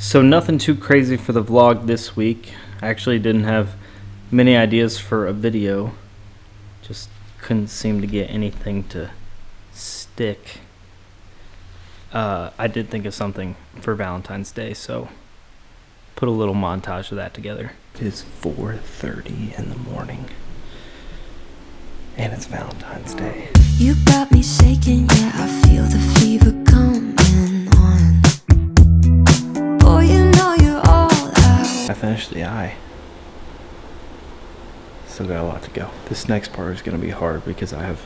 So nothing too crazy for the vlog this week. I actually didn't have many ideas for a video. Just couldn't seem to get anything to stick. I did think of something for Valentine's Day, so put a little montage of that together. It is 4:30 in the morning, and it's Valentine's Day. You got me shaking, yeah, I feel the fever coming on. Boy, you know you're all out. I finished the eye. Still got a lot to go. This next part is going to be hard because I have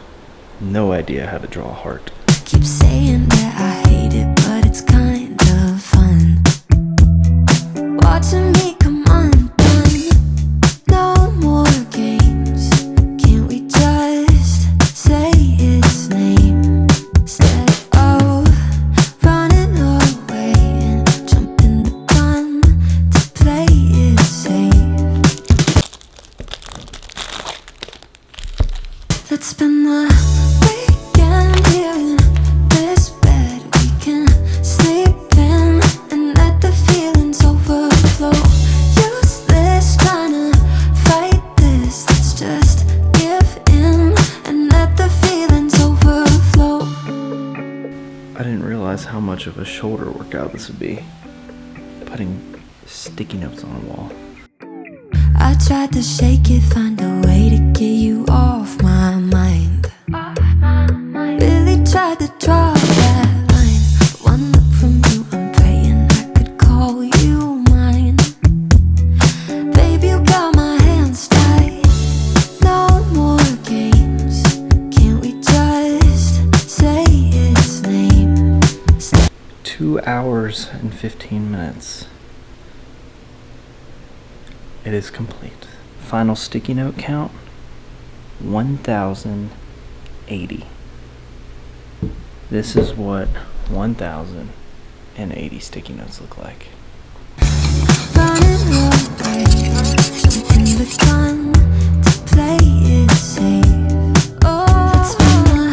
no idea how to draw a heart. Keep saying that I hate it, but it's kind of fun. Watching me come undone. No more games. Can't we just say its name instead of running away and jumping the gun to play it safe? Let's spend the weekend here in this bed we can sleep in and let the feelings overflow. Useless trying to fight this. Let's just give in and let the feelings overflow. I didn't realize how much of a shoulder workout this would be. Putting sticky notes on a wall. I tried to shake it, find a way to get you off my mind. Really tried to draw that line. One look from you, I'm praying I could call you mine. Baby, you got my hands tied. No more games. Can't we just say its name? 2 hours and 15 minutes. It is complete. Final sticky note count, 1,080. This is what 1,080 sticky notes look like. Running away, jumping the gun to play it safe. Oh, let's spend the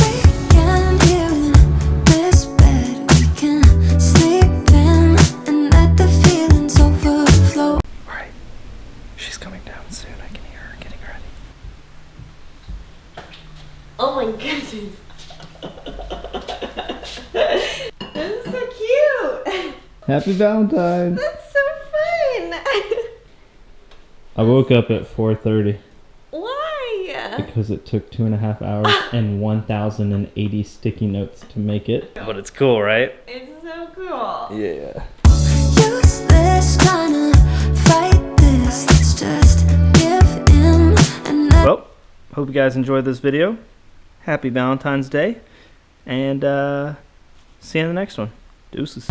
weekend here in this bed we can sleep in and let the feelings overflow. Alright, she's coming down soon. I can hear her getting ready. Oh my goodness. This is so cute. Happy Valentine! That's so fun. I woke up at 4:30 Why? because it took 2.5 hours and 1,080 sticky notes to make it. But it's cool, right? It's so cool. Yeah. Useless trying to fight this. Let's just give in and let Well, hope you guys enjoyed this video. Happy Valentine's Day. And see you in the next one. Deuces.